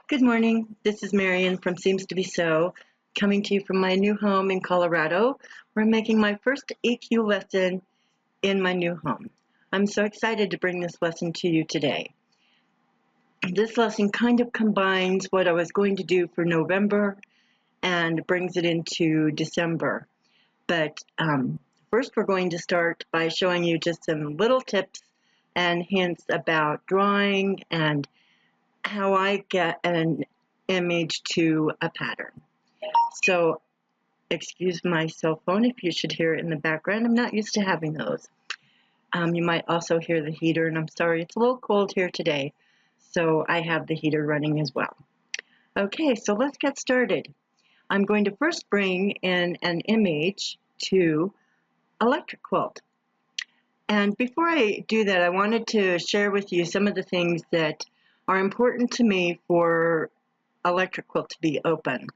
Good morning. This is Marion from Seems to Be So, coming to you from my new home in Colorado, where I'm making my first EQ lesson in my new home. I'm so excited to bring this lesson to you today. This lesson kind of combines what I was going to do for November and brings it into December. But first we're going to start by showing you just some little tips and hints about drawing and how I get an image to a pattern. So, excuse my cell phone if you should hear it in the background. I'm not used to having those. You might also hear the heater, and I'm sorry, it's a little cold here today, so I have the heater running as well. Okay, so let's get started. I'm going to first bring in an image to Electric Quilt. And before I do that, I wanted to share with you some of the things that are important to me for Electric Quilt to be open.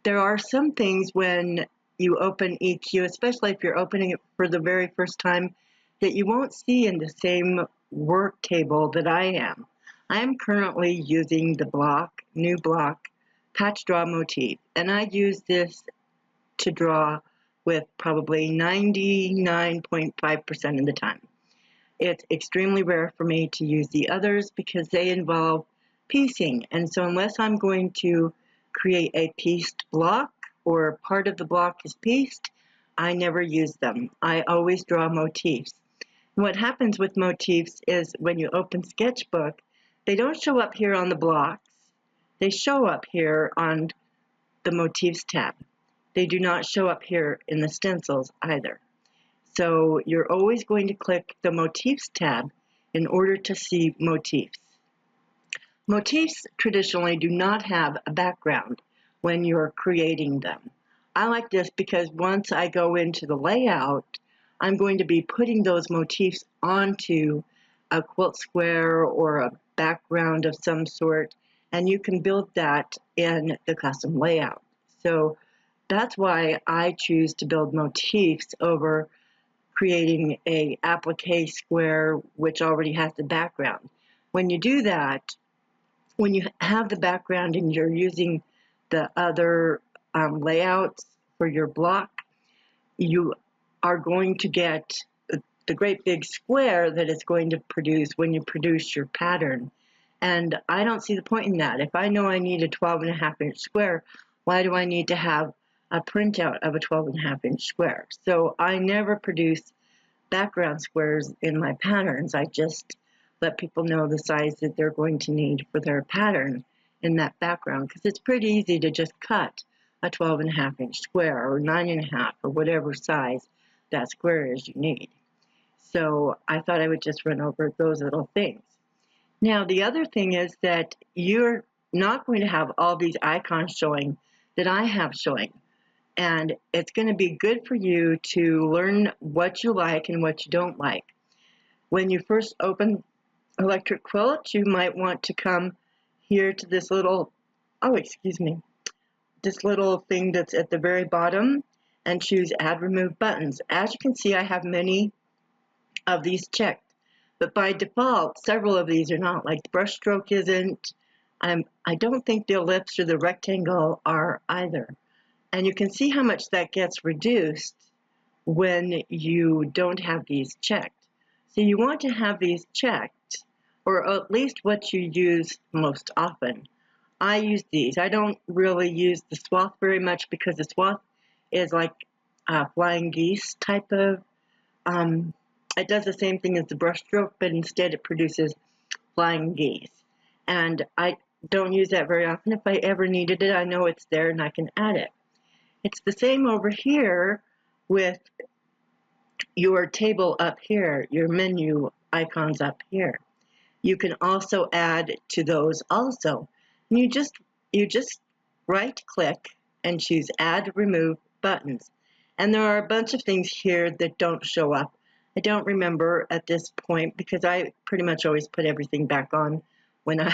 There are some things when you open EQ, especially if you're opening it for the very first time, that you won't see in the same work table that I am. I am currently using the new block patch draw motif, and I use this to draw with probably 99.5% of the time. It's extremely rare for me to use the others because they involve piecing, and so unless I'm going to create a pieced block or part of the block is pieced, I never use them. I always draw motifs. And what happens with motifs is when you open Sketchbook, they don't show up here on the blocks. They show up here on the Motifs tab. They do not show up here in the stencils either. So you're always going to click the Motifs tab in order to see motifs. Motifs traditionally do not have a background when you're creating them. I like this because once I go into the layout, I'm going to be putting those motifs onto a quilt square or a background of some sort, and you can build that in the custom layout. So that's why I choose to build motifs over creating a applique square which already has the background. When you do that, when you have the background and you're using the other layouts for your block, you are going to get the great big square that it's going to produce when you produce your pattern. And I don't see the point in that. If I know I need a 12.5-inch square, why do I need to have a printout of a 12.5-inch square? So I never produce background squares in my patterns. I just let people know the size that they're going to need for their pattern in that background, because it's pretty easy to just cut a 12.5-inch square or 9.5 or whatever size that square is you need. So I thought I would just run over those little things. Now the other thing is that you're not going to have all these icons showing that I have showing. And it's going to be good for you to learn what you like and what you don't like. When you first open Electric Quilt, you might want to come here to this little, this little thing that's at the very bottom and choose Add Remove Buttons. As you can see, I have many of these checked, but by default, several of these are not, like the brush stroke isn't. I don't think the ellipse or the rectangle are either. And you can see how much that gets reduced when you don't have these checked. So you want to have these checked, or at least what you use most often. I use these. I don't really use the swath very much because the swath is like a flying geese type of, it does the same thing as the brush stroke, but instead it produces flying geese. And I don't use that very often. If I ever needed it, I know it's there and I can add it. It's the same over here with your table up here, your menu icons up here. You can also add to those also. And you just right click and choose Add Remove Buttons. And there are a bunch of things here that don't show up. I don't remember at this point because I pretty much always put everything back on when I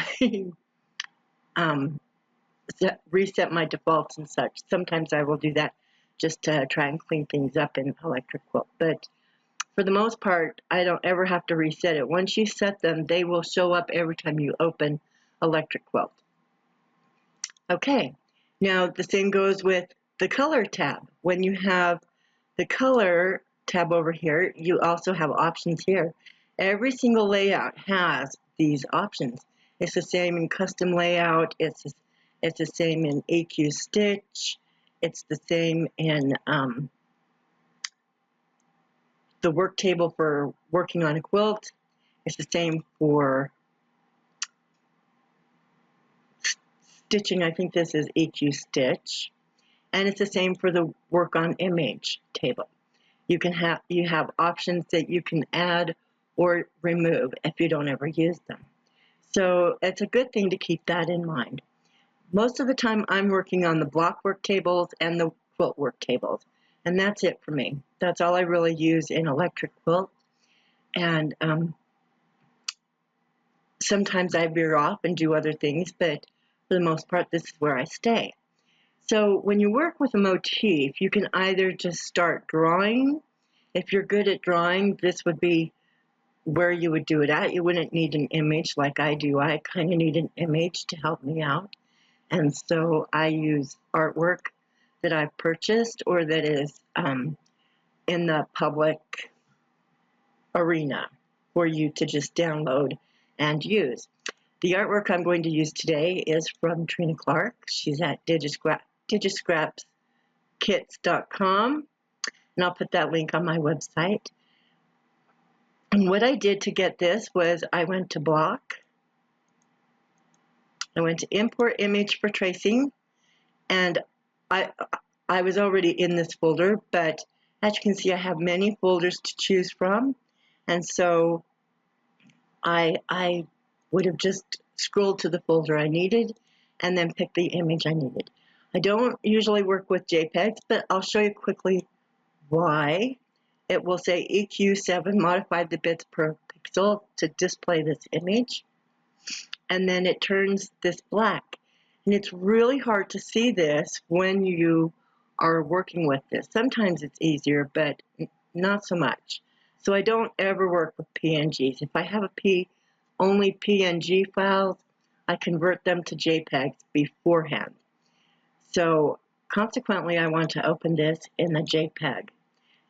reset my defaults and such. Sometimes I will do that just to try and clean things up in Electric Quilt. But for the most part, I don't ever have to reset it. Once you set them, they will show up every time you open Electric Quilt. Okay, now the same goes with the color tab. When you have the color tab over here, you also have options here. Every single layout has these options. It's the same in custom layout, it's the same in AQ stitch, it's the same in the work table for working on a quilt, it's the same for stitching. I think this is AQ stitch, and it's the same for the work on image table. You have options that you can add or remove if you don't ever use them. So it's a good thing to keep that in mind. Most of the time I'm working on the block work tables and the quilt work tables, and that's it for me. That's all I really use in electric quilt, and sometimes I veer off and do other things, but for the most part this is where I stay. So when you work with a motif, you can either just start drawing. If you're good at drawing, this would be where you would do it at. You wouldn't need an image like I do. I kind of need an image to help me out. And so I use artwork that I've purchased or that is in the public arena for you to just download and use. The artwork I'm going to use today is from Trina Clark. She's at digiscrapskits.com, and I'll put that link on my website. And what I did to get this was I went to block, I went to import image for tracing, and I was already in this folder, but as you can see I have many folders to choose from, and so I would have just scrolled to the folder I needed and then picked the image I needed. I don't usually work with JPEGs, but I'll show you quickly why. It will say EQ7 modified the bits per pixel to display this image, and then it turns this black. And it's really hard to see this when you are working with this. Sometimes it's easier, but not so much. So I don't ever work with PNGs. If I have only PNG files, I convert them to JPEGs beforehand. So consequently, I want to open this in a JPEG.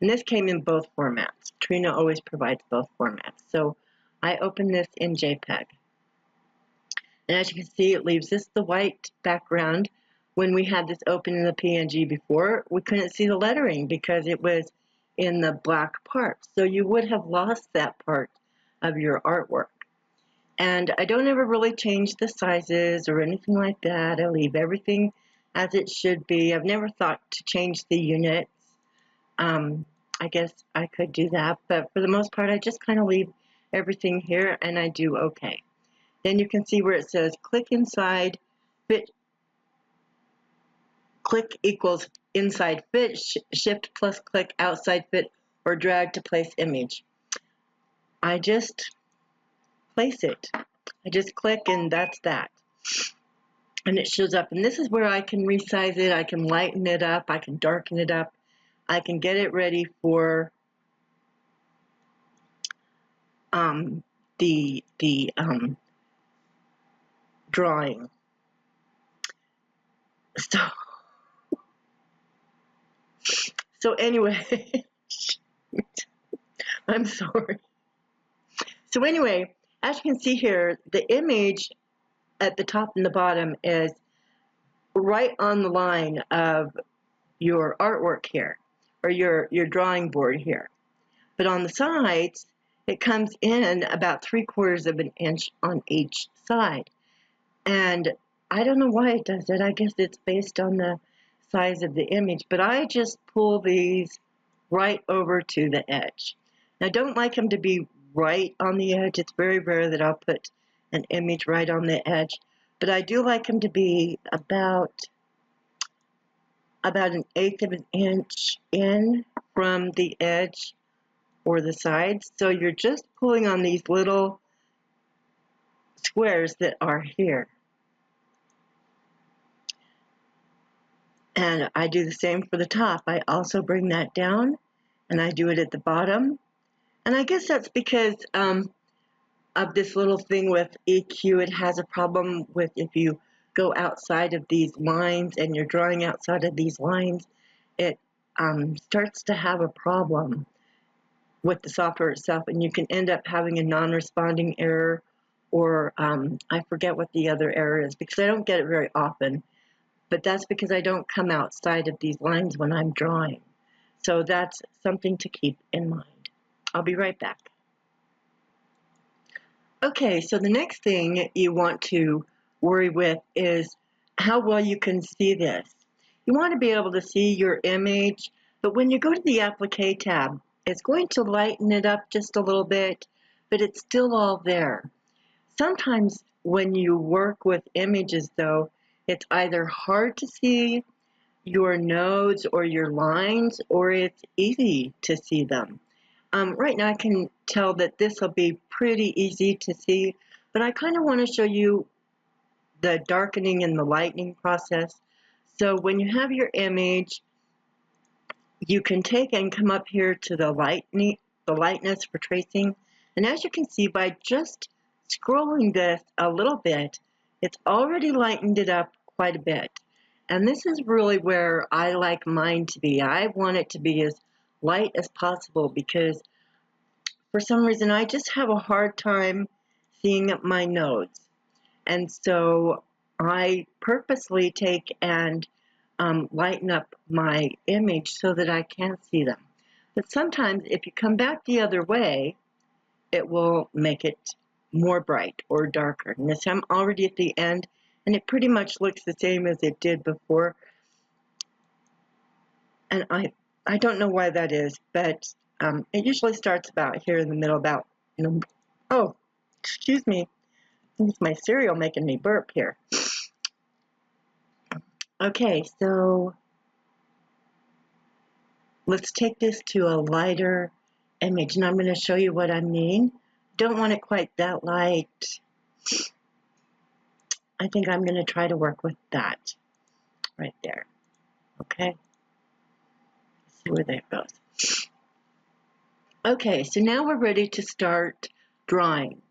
And this came in both formats. Trina always provides both formats. So I open this in JPEG. And as you can see, it leaves this the white background. When we had this open in the PNG before, we couldn't see the lettering because it was in the black part. So you would have lost that part of your artwork. And I don't ever really change the sizes or anything like that. I leave everything as it should be. I've never thought to change the units. I guess I could do that, but for the most part, I just kind of leave everything here and I do OK. Then you can see where it says click inside, fit, click equals inside fit, shift plus click outside fit, or drag to place image. I just place it. I just click and that's that. And it shows up. And this is where I can resize it, I can lighten it up, I can darken it up, I can get it ready for the drawing. So anyway, I'm sorry. So anyway, as you can see here, the image at the top and the bottom is right on the line of your artwork here, or your drawing board here. But on the sides, it comes in about 3/4 of an inch on each side. And I don't know why it does that. I guess it's based on the size of the image, but I just pull these right over to the edge. Now, I don't like them to be right on the edge. It's very rare that I'll put an image right on the edge, but I do like them to be about 1/8 of an inch in from the edge or the sides. So you're just pulling on these little squares that are here. And I do the same for the top. I also bring that down and I do it at the bottom. And I guess that's because of this little thing with EQ. It has a problem with if you go outside of these lines and you're drawing outside of these lines, it starts to have a problem with the software itself, and you can end up having a non-responding error, or I forget what the other error is because I don't get it very often, but that's because I don't come outside of these lines when I'm drawing. So that's something to keep in mind. I'll be right back. Okay, so the next thing you want to worry with is how well you can see this. You want to be able to see your image, but when you go to the Applique tab, it's going to lighten it up just a little bit, but it's still all there. Sometimes when you work with images, though, it's either hard to see your nodes or your lines, or it's easy to see them. Right now I can tell that this will be pretty easy to see, but I kind of want to show you the darkening and the lightening process. So when you have your image, you can take and come up here to the lightness for tracing, and as you can see, by just scrolling this a little bit, it's already lightened it up quite a bit. And this is really where I like mine to be. I want it to be as light as possible because for some reason I just have a hard time seeing my nodes. And so I purposely take and lighten up my image so that I can see them. But sometimes if you come back the other way, it will make it more bright or darker. And this I'm already at the end, and it pretty much looks the same as it did before. And I don't know why that is, but it usually starts about here in the middle, about, oh, excuse me, it's my cereal making me burp here. Okay, so let's take this to a lighter image, and I'm going to show you what I mean. Don't want it quite that light. I think I'm going to try to work with that right there. Okay, let's see where that goes. Okay, so now we're ready to start drawing.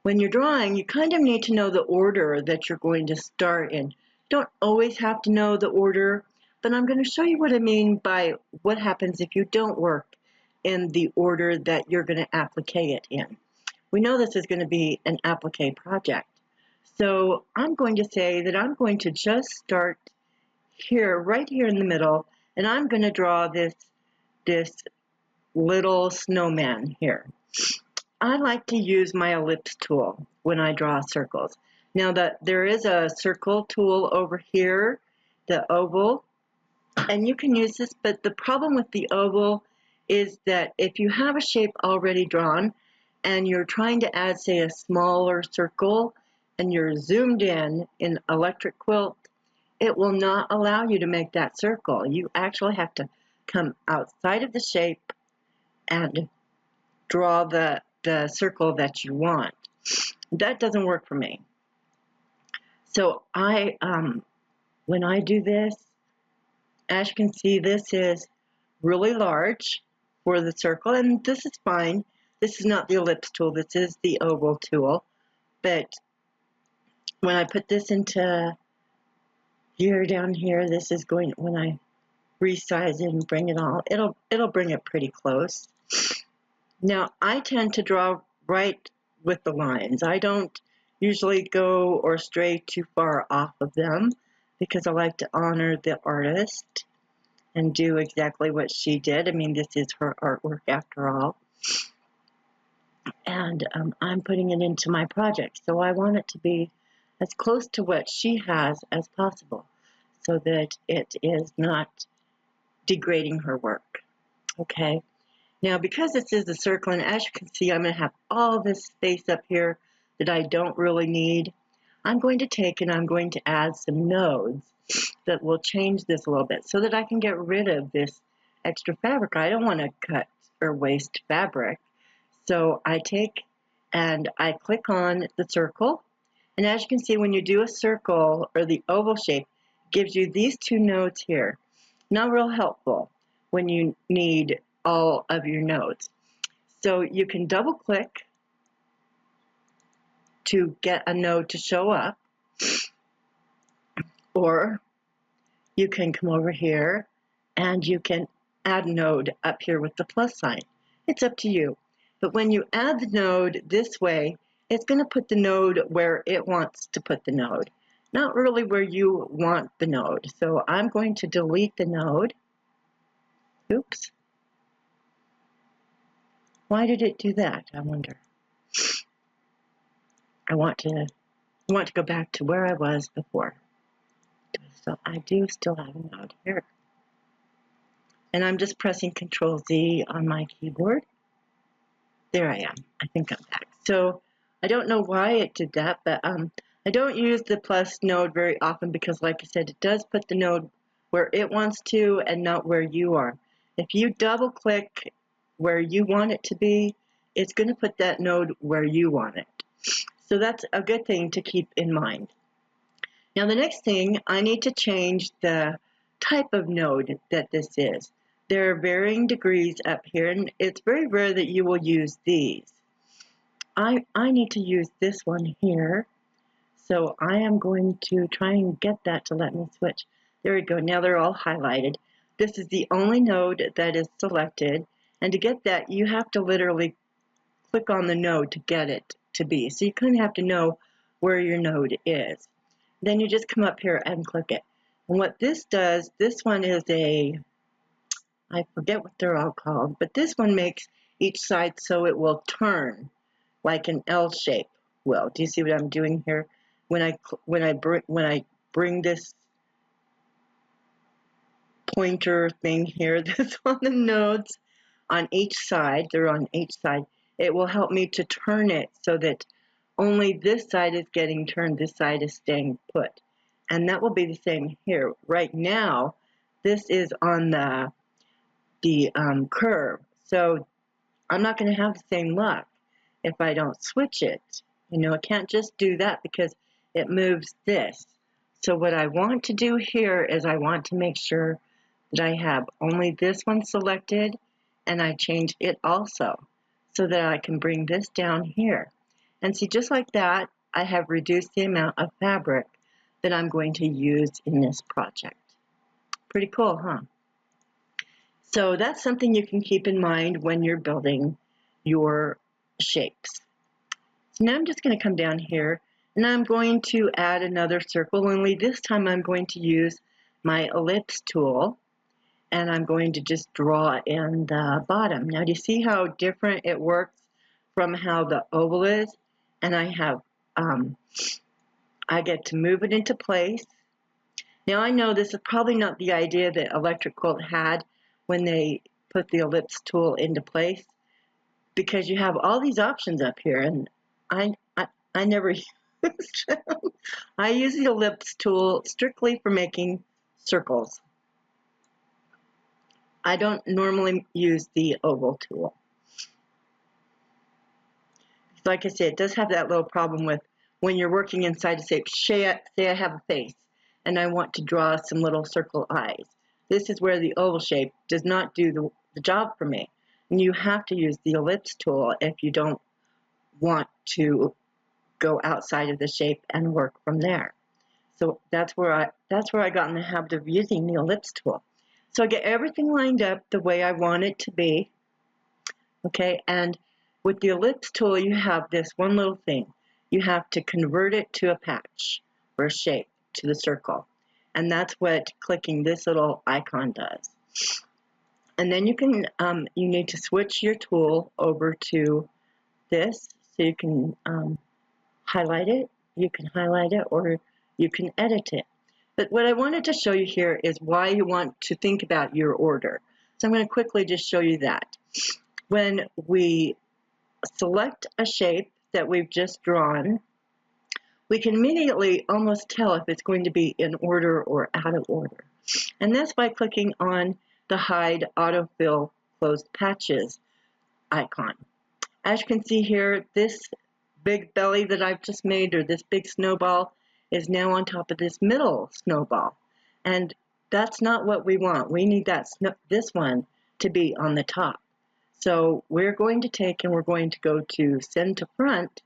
When you're drawing, you kind of need to know the order that you're going to start in. You don't always have to know the order, but I'm going to show you what I mean by what happens if you don't work in the order that you're going to applique it in. We know this is going to be an applique project. So I'm going to say that I'm going to just start here, right here in the middle, and I'm going to draw this little snowman here. I like to use my ellipse tool when I draw circles. Now there is a circle tool over here, the oval, and you can use this, but the problem with the oval is that if you have a shape already drawn and you're trying to add, say, a smaller circle and you're zoomed in Electric Quilt, it will not allow you to make that circle. You actually have to come outside of the shape and draw the circle that you want. That doesn't work for me. So when I do this, as you can see, this is really large for the circle, and this is fine. This is not the ellipse tool, this is the oval tool. But when I put this into here, down here, this is going, when I resize it and bring it all, it'll bring it pretty close. Now, I tend to draw right with the lines. I don't usually go or stray too far off of them because I like to honor the artist and do exactly what she did. I mean, this is her artwork after all. And I'm putting it into my project, so I want it to be as close to what she has as possible so that it is not degrading her work. Okay. Now, because this is a circle, and as you can see, I'm going to have all this space up here that I don't really need. I'm going to take and I'm going to add some nodes that will change this a little bit so that I can get rid of this extra fabric. I don't want to cut or waste fabric. So I take and I click on the circle. And as you can see, when you do a circle or the oval shape, it gives you these two nodes here. Not real helpful when you need all of your nodes. So you can double click to get a node to show up. Or you can come over here and you can add node up here with the plus sign. It's up to you. But when you add the node this way, it's going to put the node where it wants to put the node, not really where you want the node. So I'm going to delete the node. Oops. Why did it do that, I wonder? I want to go back to where I was before. So I do still have a node here. And I'm just pressing Control Z on my keyboard. There I am. I think I'm back. So I don't know why it did that, but I don't use the plus node very often because, like I said, it does put the node where it wants to and not where you are. If you double click where you want it to be, it's going to put that node where you want it. So that's a good thing to keep in mind. Now the next thing, I need to change the type of node that this is. There are varying degrees up here, and it's very rare that you will use these. I need to use this one here, so I am going to try and get that to let me switch. There we go. Now they're all highlighted. This is the only node that is selected, and to get that, you have to literally click on the node to get it to be. So you kind of have to know where your node is. Then you just come up here and click it. And what this does, this one is I forget what they're all called, but this one makes each side so it will turn like an L shape will. Do you see what I'm doing here? When I bring this pointer thing here, this on the nodes on each side, they're on each side, it will help me to turn it so that only this side is getting turned, this side is staying put. And that will be the same here. Right now, this is on the curve. So I'm not going to have the same luck if I don't switch it. You know, I can't just do that because it moves this. So what I want to do here is I want to make sure that I have only this one selected and I change it also so that I can bring this down here. And see, just like that, I have reduced the amount of fabric that I'm going to use in this project. Pretty cool, huh? So that's something you can keep in mind when you're building your shapes. So now I'm just going to come down here and I'm going to add another circle, only this time I'm going to use my ellipse tool and I'm going to just draw in the bottom. Now do you see how different it works from how the oval is? And I have, I get to move it into place. Now I know this is probably not the idea that Electric Quilt had when they put the ellipse tool into place, because you have all these options up here and I never use them. I use the ellipse tool strictly for making circles. I don't normally use the oval tool. Like I said, it does have that little problem with when you're working inside a shape. Say I have a face and I want to draw some little circle eyes. This is where the oval shape does not do the job for me. And you have to use the ellipse tool if you don't want to go outside of the shape and work from there. So that's where I got in the habit of using the ellipse tool. So I get everything lined up the way I want it to be. Okay, and with the ellipse tool, you have this one little thing. You have to convert it to a patch or a shape to the circle. And that's what clicking this little icon does. And then you can, you need to switch your tool over to this so you can highlight it. You can highlight it or you can edit it. But what I wanted to show you here is why you want to think about your order. So I'm going to quickly just show you that. When we select a shape that we've just drawn, we can immediately almost tell if it's going to be in order or out of order. And that's by clicking on the Hide Autofill Closed Patches icon. As you can see here, this big belly that I've just made, or this big snowball, is now on top of this middle snowball. And that's not what we want. We need this one to be on the top. So we're going to take and we're going to go to Send to Front.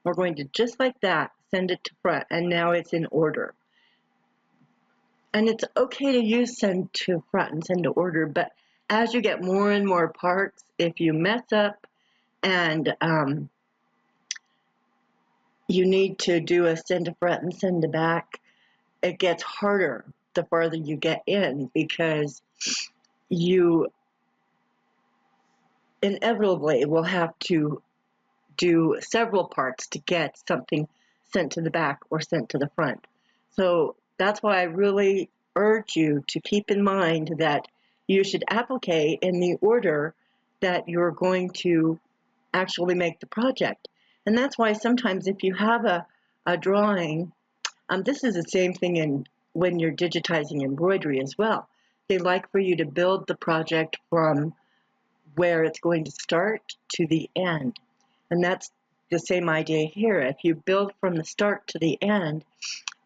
We're going to, just like that, send it to front, and now it's in order. And it's okay to use send to front and send to order, but as you get more and more parts, if you mess up and you need to do a send to front and send to back, it gets harder the farther you get in, because you inevitably will have to do several parts to get something sent to the back or sent to the front. So that's why I really urge you to keep in mind that you should applique in the order that you're going to actually make the project. And that's why sometimes if you have a drawing, this is the same thing in when you're digitizing embroidery as well. They like for you to build the project from where it's going to start to the end. And that's the same idea here. If you build from the start to the end,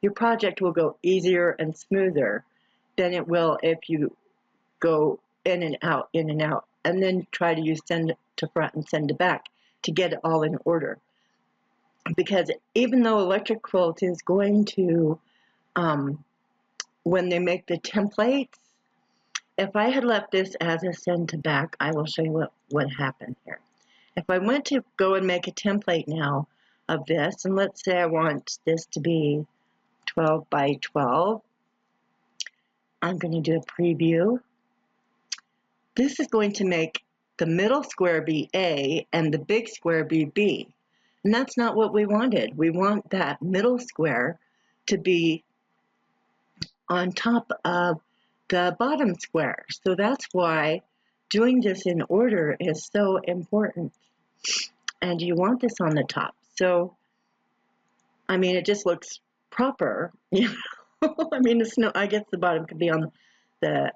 your project will go easier and smoother than it will if you go in and out, and then try to use send to front and send to back to get it all in order. Because even though electric quilt is going to, when they make the templates, if I had left this as a send to back, I will show you what happened here. If I went to go and make a template now of this, and let's say I want this to be 12 by 12, I'm going to do a preview. This is going to make the middle square be A and the big square be B. And that's not what we wanted. We want that middle square to be on top of the bottom square. So that's why doing this in order is so important. And you want this on the top. So, I mean, it just looks proper. You know? I mean, it's no, I guess the bottom could be on the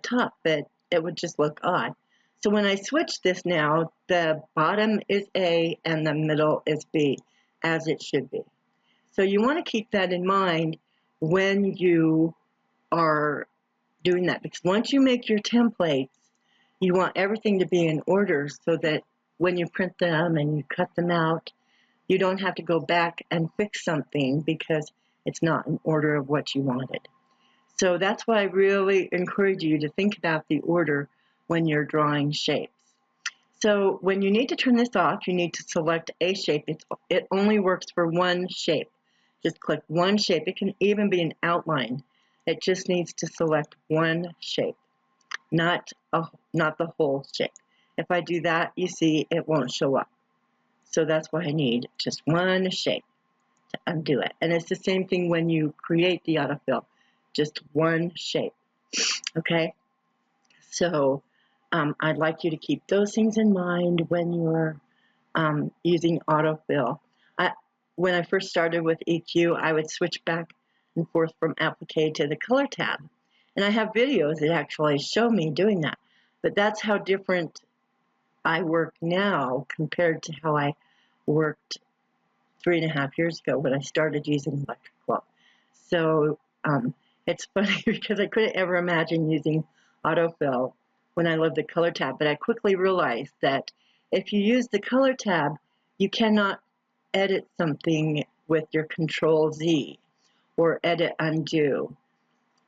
top, but it would just look odd. So when I switch this now, the bottom is A and the middle is B, as it should be. So you want to keep that in mind when you are doing that, because once you make your templates, you want everything to be in order so that when you print them and you cut them out, you don't have to go back and fix something because it's not in order of what you wanted. So that's why I really encourage you to think about the order when you're drawing shapes. So when you need to turn this off, you need to select a shape. It only works for one shape. Just click one shape. It can even be an outline. It just needs to select one shape, not the whole shape. If I do that, you see it won't show up. So that's why I need just one shape to undo it. And it's the same thing when you create the autofill, just one shape. Okay? So I'd like you to keep those things in mind when you're using autofill. When I first started with EQ, I would switch back and forth from applique to the color tab. And I have videos that actually show me doing that. But that's how different I work now compared to how I worked 3.5 years ago when I started using electric quilt. So it's funny because I couldn't ever imagine using autofill when I loved the color tab, but I quickly realized that if you use the color tab, you cannot edit something with your Control Z or edit undo.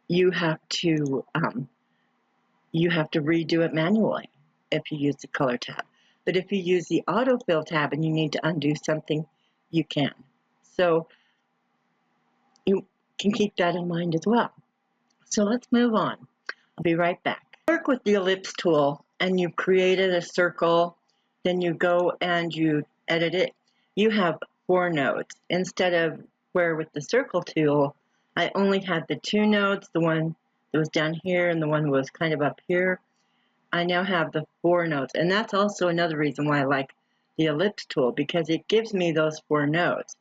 You have to redo it manually if you use the color tab. But if you use the autofill tab and you need to undo something, you can. So you can keep that in mind as well. So let's move on. I'll be right back. Work with the ellipse tool and you've created a circle, then you go and you edit it. You have 4 nodes instead of where with the circle tool I only had the 2 nodes, the one that was down here and the one was kind of up here. I now have the 4 nodes, and that's also another reason why I like the ellipse tool, because it gives me those 4 nodes.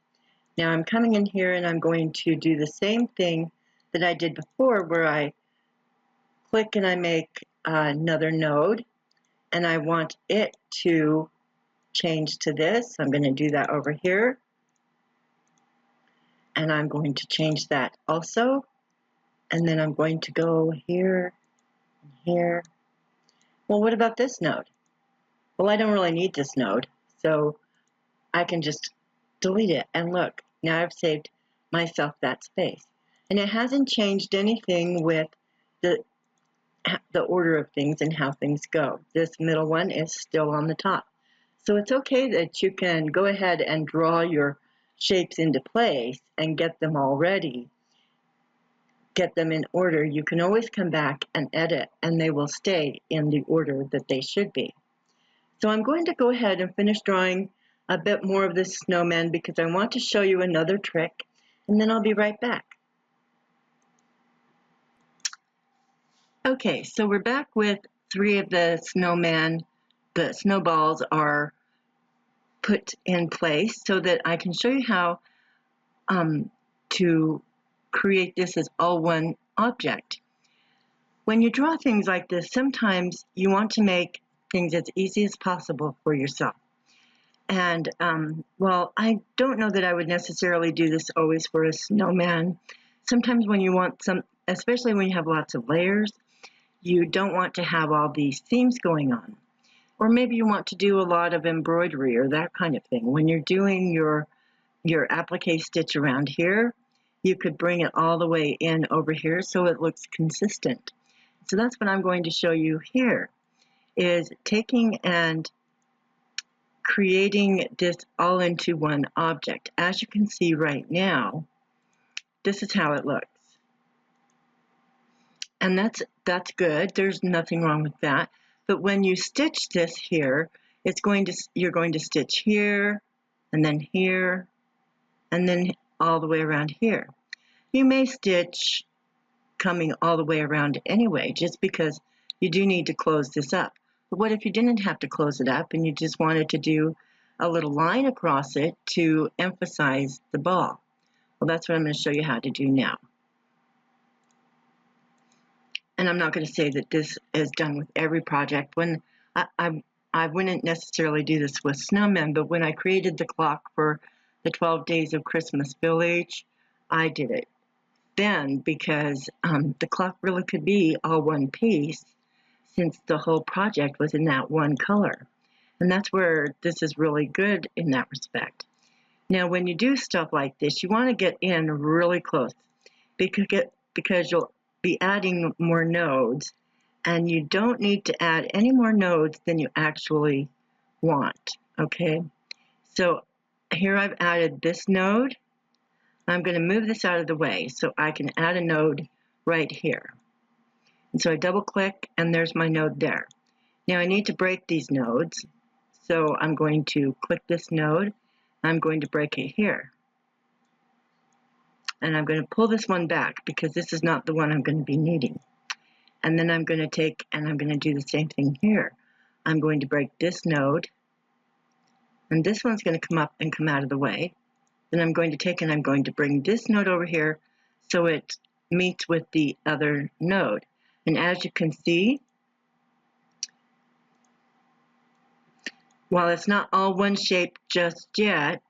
Now I'm coming in here and I'm going to do the same thing that I did before, where I click and I make another node and I want it to change to this. I'm going to do that over here, and I'm going to change that also, and then I'm going to go here and here. Well, what about this node? Well, I don't really need this node, so I can just delete it, and look, now I've saved myself that space. And it hasn't changed anything with the order of things and how things go. This middle one is still on the top. So it's okay that you can go ahead and draw your shapes into place and get them all ready, get them in order. You can always come back and edit, and they will stay in the order that they should be. So I'm going to go ahead and finish drawing a bit more of this snowman because I want to show you another trick, and then I'll be right back. Okay, so we're back with 3 of the snowman. The snowballs are put in place so that I can show you how to create this as all one object. When you draw things like this, sometimes you want to make things as easy as possible for yourself. And well, I don't know that I would necessarily do this always for a snowman. Sometimes when you want some, especially when you have lots of layers, you don't want to have all these themes going on. Or maybe you want to do a lot of embroidery or that kind of thing. When you're doing your applique stitch around here, you could bring it all the way in over here so it looks consistent. So that's what I'm going to show you here, is taking and creating this all into one object. As you can see right now, this is how it looks. And that's good. There's nothing wrong with that. But when you stitch this here, you're going to stitch here, and then here, and then all the way around here. You may stitch coming all the way around anyway, just because you do need to close this up. But what if you didn't have to close it up and you just wanted to do a little line across it to emphasize the ball? Well, that's what I'm going to show you how to do now. And I'm not going to say that this is done with every project. When I wouldn't necessarily do this with snowmen, but when I created the clock for the 12 Days of Christmas Village, I did it then because the clock really could be all one piece since the whole project was in that one color. And that's where this is really good in that respect. Now, when you do stuff like this, you want to get in really close because you'll be adding more nodes, and you don't need to add any more nodes than you actually want, okay? So here I've added this node. I'm going to move this out of the way so I can add a node right here. And so I double click, and there's my node there. Now I need to break these nodes, so I'm going to click this node. I'm going to break it here. And I'm going to pull this one back because this is not the one I'm going to be needing. And then I'm going to take and I'm going to do the same thing here. I'm going to break this node, and this one's going to come up and come out of the way. Then I'm going to take and I'm going to bring this node over here so it meets with the other node. And as you can see, while it's not all one shape just yet,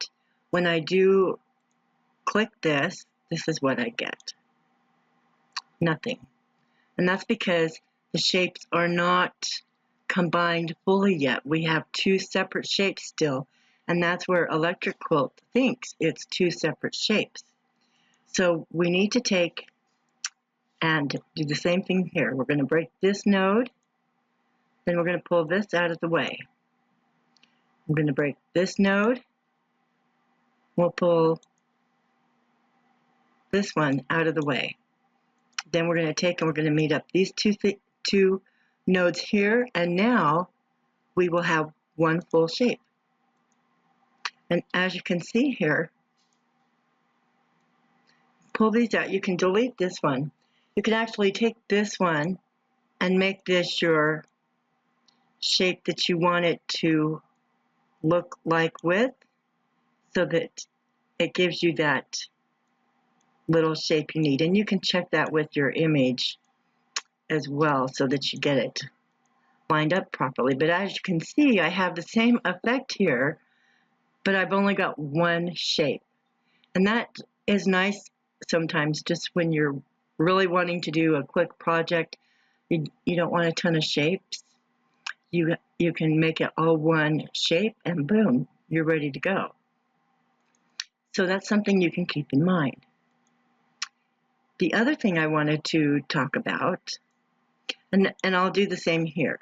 when I do click this, this is what I get. Nothing. And that's because the shapes are not combined fully yet. We have 2 separate shapes still, and that's where Electric Quilt thinks it's 2 separate shapes. So we need to take and do the same thing here. We're going to break this node, then we're going to pull this out of the way. I'm going to break this node, we'll pull this one out of the way. Then we're going to take and we're going to meet up these two nodes here, and now we will have one full shape. And as you can see here, pull these out. You can delete this one. You could actually take this one and make this your shape that you want it to look like with, so that it gives you that little shape you need. And you can check that with your image as well so that you get it lined up properly. But as you can see, I have the same effect here, but I've only got one shape. And that is nice sometimes, just when you're really wanting to do a quick project. You don't want a ton of shapes. You can make it all one shape, and boom, you're ready to go. So that's something you can keep in mind. The other thing I wanted to talk about, and I'll do the same here,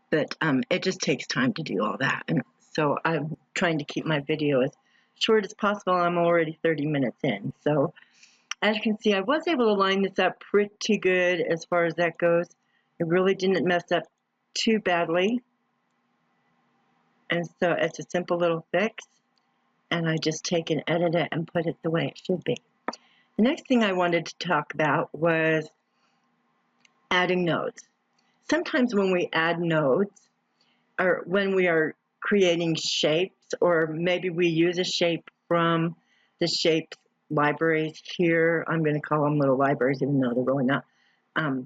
but it just takes time to do all that. And so I'm trying to keep my video as short as possible. I'm already 30 minutes in. So as you can see, I was able to line this up pretty good as far as that goes. It really didn't mess up too badly. And so it's a simple little fix. And I just take and edit it and put it the way it should be. The next thing I wanted to talk about was adding nodes. Sometimes when we add nodes, or when we are creating shapes, or maybe we use a shape from the shapes libraries here. I'm going to call them little libraries, even though they're really not.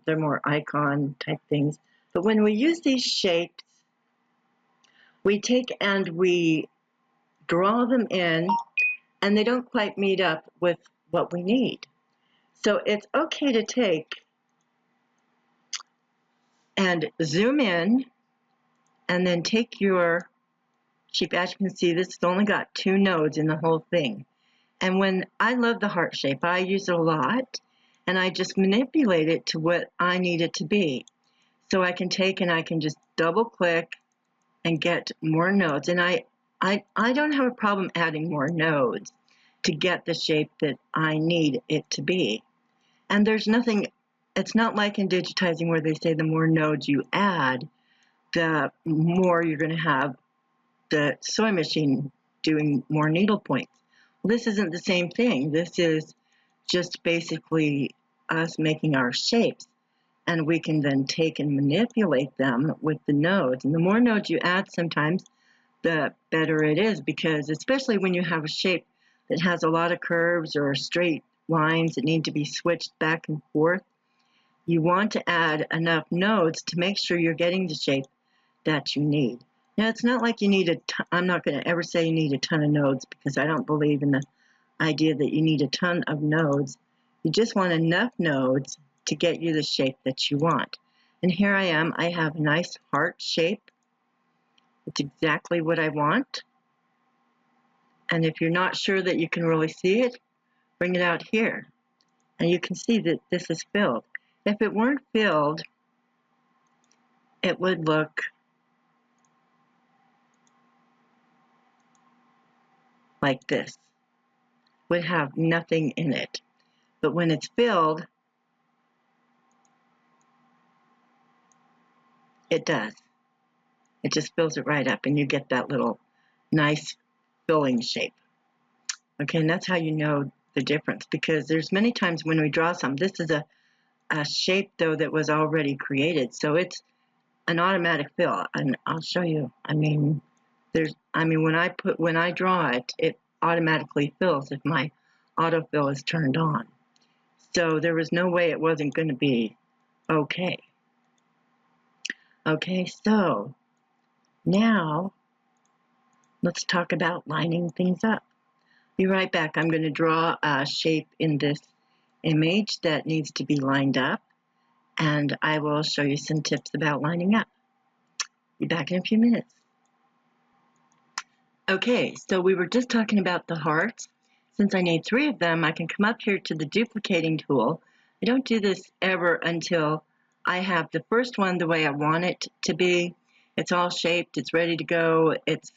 They're more icon type things. But when we use these shapes, we take and we draw them in, and they don't quite meet up with what we need. So it's okay to take and zoom in, and then take your shape. As you can see, this has only got 2 nodes in the whole thing. And when I love the heart shape, I use it a lot, and I just manipulate it to what I need it to be. So I can take and I can just double click and get more nodes. And I don't have a problem adding more nodes to get the shape that I need it to be. And there's nothing, it's not like in digitizing where they say the more nodes you add, the more you're going to have the sewing machine doing more needle points. Well, this isn't the same thing. This is just basically us making our shapes, and we can then take and manipulate them with the nodes. And the more nodes you add sometimes, the better it is, because especially when you have a shape that has a lot of curves or straight lines that need to be switched back and forth, you want to add enough nodes to make sure you're getting the shape that you need. Now, it's not like you need a ton. I'm not going to ever say you need a ton of nodes, because I don't believe in the idea that you need a ton of nodes. You just want enough nodes to get you the shape that you want. And here I am. I have a nice heart shape. It's exactly what I want. And if you're not sure that you can really see it, bring it out here. And you can see that this is filled. If it weren't filled, it would look like this. Would have nothing in it. But when it's filled, it does. It just fills it right up, and you get that little nice filling shape. Okay, and that's how you know the difference, because there's many times when we draw some. This is a shape, though, that was already created, so it's an automatic fill. And I'll show you. When I draw it, it automatically fills if my autofill is turned on. So there was no way it wasn't going to be okay. Okay, so now let's talk about lining things up. Be right back. I'm going to draw a shape in this image that needs to be lined up, and I will show you some tips about lining up. Be back in a few minutes. Okay, so we were just talking about the hearts. Since I need 3 of them, I can come up here to the duplicating tool. I don't do this ever until I have the first one the way I want it to be. It's all shaped, it's ready to go, it's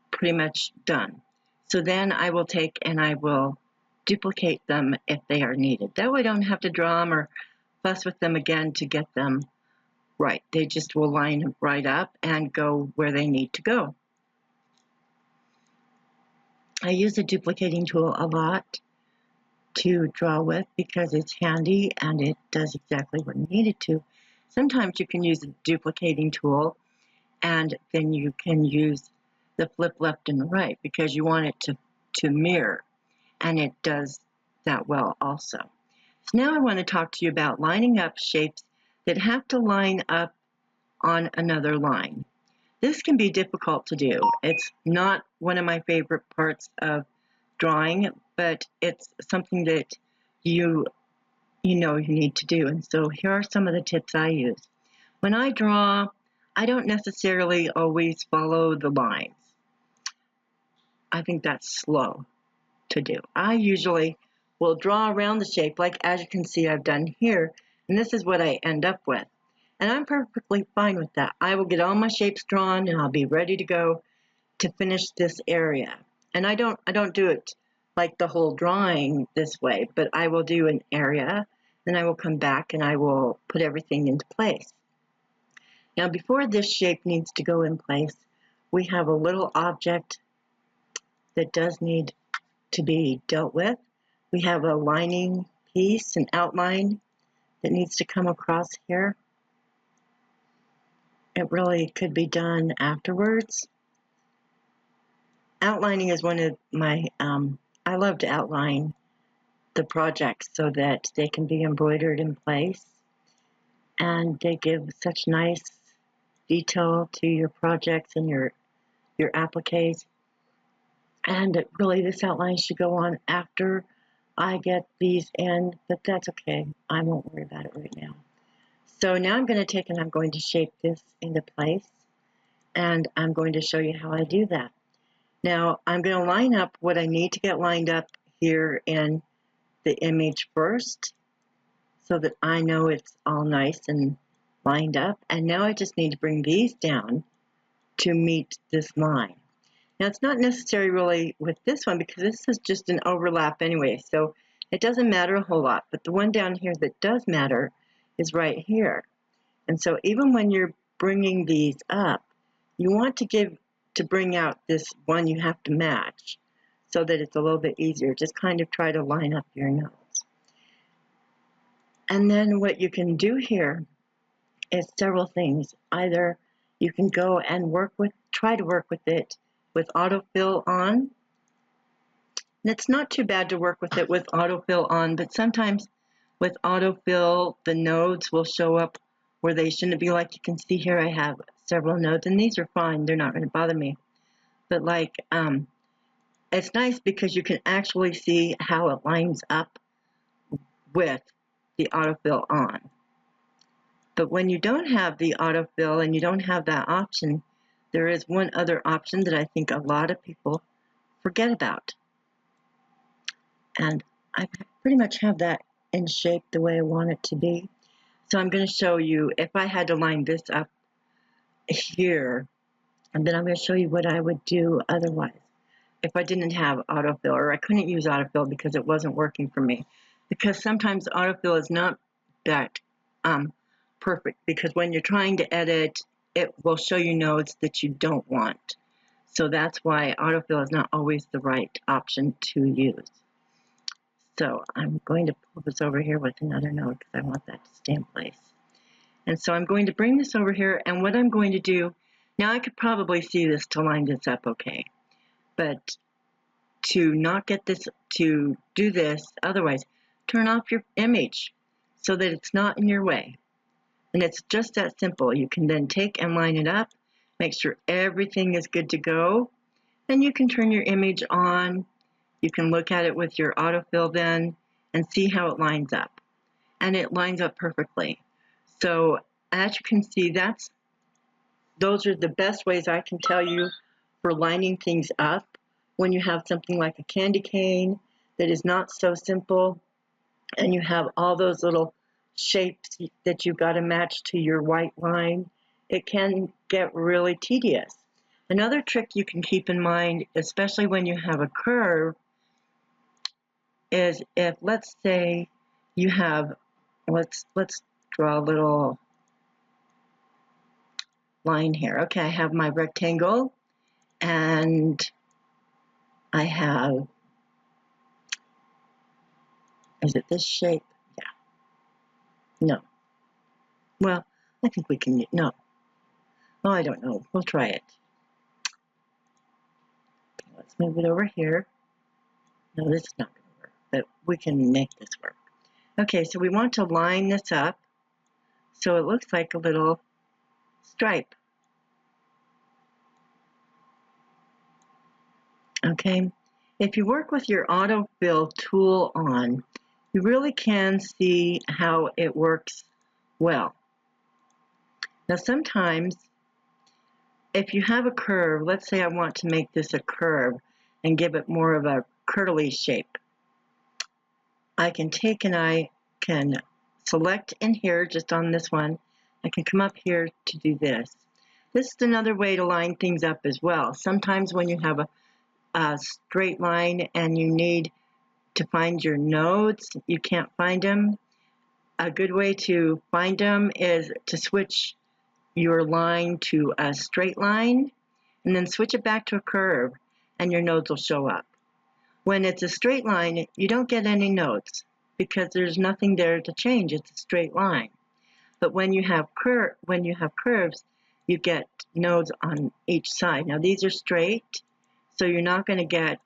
pretty much done. So then I will take and I will duplicate them if they are needed. That way I don't have to draw them or fuss with them again to get them right. They just will line right up and go where they need to go. I use the duplicating tool a lot to draw with because it's handy and it does exactly what you need it to. Sometimes you can use the duplicating tool and then you can use the flip left and right because you want it to mirror, and it does that well also. So now I want to talk to you about lining up shapes that have to line up on another line. This can be difficult to do. It's not one of my favorite parts of drawing, but it's something that you know you need to do. And so here are some of the tips I use. When I draw, I don't necessarily always follow the lines. I think that's slow to do. I usually will will draw around the shape, like as you can see I've done here, and this is what I end up with. And I'm perfectly fine with that. I will get all my shapes drawn and I'll be ready to go to finish this area. And I don't do it like the whole drawing this way, but I will do an area, then I will come back and I will put everything into place. Now before this shape needs to go in place, we have a little object that does need to be dealt with. We have a lining piece, an outline that needs to come across here. It really could be done afterwards. Outlining is one of my, I love to outline the projects so that they can be embroidered in place, and they give such nice detail to your projects and your appliques. And really this outline should go on after I get these in, but that's okay. I won't worry about it right now. So now I'm going to take and I'm going to shape this into place, and I'm going to show you how I do that. Now I'm going to line up what I need to get lined up here in the image first so that I know it's all nice and lined up. And now I just need to bring these down to meet this line. Now it's not necessary really with this one because this is just an overlap anyway, so it doesn't matter a whole lot. But the one down here that does matter is right here. And so even when you're bringing these up, you want to bring out this one you have to match so that it's a little bit easier. Just kind of try to line up your nose. And then what you can do here is several things. Either you can go and try to work with it with autofill on. And it's not too bad to work with it with autofill on, but sometimes with autofill, the nodes will show up where they shouldn't be. Like you can see here, I have several nodes, and these are fine. They're not going to bother me. But like, it's nice because you can actually see how it lines up with the autofill on. But when you don't have the autofill and you don't have that option, there is one other option that I think a lot of people forget about. And I pretty much have that in shape the way I want it to be. So I'm going to show you if I had to line this up here, and then I'm going to show you what I would do otherwise if I didn't have autofill, or I couldn't use autofill because it wasn't working for me. Because sometimes autofill is not that perfect, because when you're trying to edit, it will show you nodes that you don't want. So that's why autofill is not always the right option to use. So I'm going to pull this over here with another node because I want that to stay in place. And so I'm going to bring this over here, and what I'm going to do, now I could probably see this to line this up okay, but to not get this, to do this, otherwise, turn off your image so that it's not in your way. And it's just that simple. You can then take and line it up, make sure everything is good to go, and you can turn your image on. You can look at it with your autofill then and see how it lines up. And it lines up perfectly. So as you can see, those are the best ways I can tell you for lining things up when you have something like a candy cane that is not so simple, and you have all those little shapes that you've got to match to your white line. It can get really tedious. Another trick you can keep in mind, especially when you have a curve, is if, let's say, you have, let's draw a little line here. Okay, I have my rectangle, and I have, is it this shape? Yeah. No. Well, I think we can, no. Oh, I don't know. We'll try it. Okay, let's move it over here. No, this is not going to work, but we can make this work. Okay, so we want to line this up so it looks like a little stripe. Okay, if you work with your autofill tool on, you really can see how it works well. Now sometimes, if you have a curve, let's say I want to make this a curve and give it more of a curly shape. I can take and I can select in here, just on this one. I can come up here to do this. This is another way to line things up as well. Sometimes when you have a straight line and you need to find your nodes, you can't find them. A good way to find them is to switch your line to a straight line and then switch it back to a curve and your nodes will show up. When it's a straight line, you don't get any nodes because there's nothing there to change. It's a straight line. But when you have curves, you get nodes on each side. Now these are straight, so you're not going to get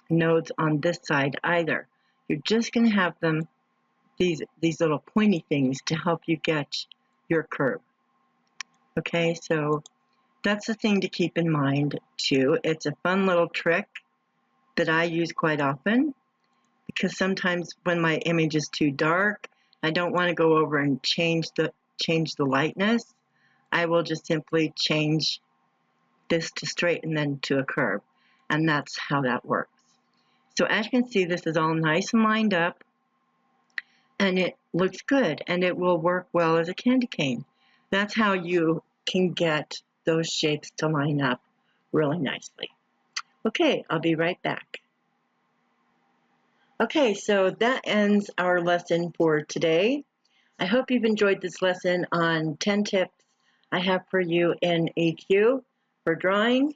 nodes on this side either. You're just going to have them, these little pointy things, to help you get your curve. Okay, so that's the thing to keep in mind too. It's a fun little trick that I use quite often, because sometimes when my image is too dark, I don't want to go over and change the lightness. I will just simply change this to straight and then to a curve, and that's how that works. So as you can see, this is all nice and lined up, and it looks good, and it will work well as a candy cane. That's how you can get those shapes to line up really nicely. Okay, I'll be right back. Okay, so that ends our lesson for today. I hope you've enjoyed this lesson on 10 tips I have for you in EQ for drawing.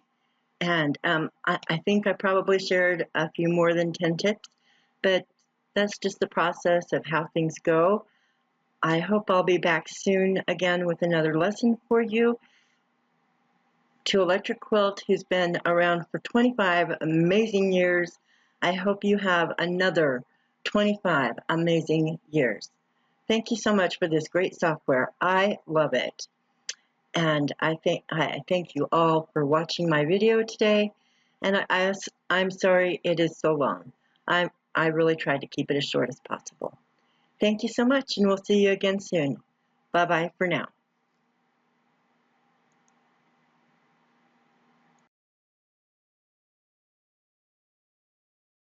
And I think I probably shared a few more than 10 tips, but that's just the process of how things go. I hope I'll be back soon again with another lesson for you. To Electric Quilt, who's been around for 25 amazing years, I hope you have another 25 amazing years. Thank you so much for this great software. I love it. And I thank you all for watching my video today. And I'm sorry it is so long. I really tried to keep it as short as possible. Thank you so much, and we'll see you again soon. Bye-bye for now.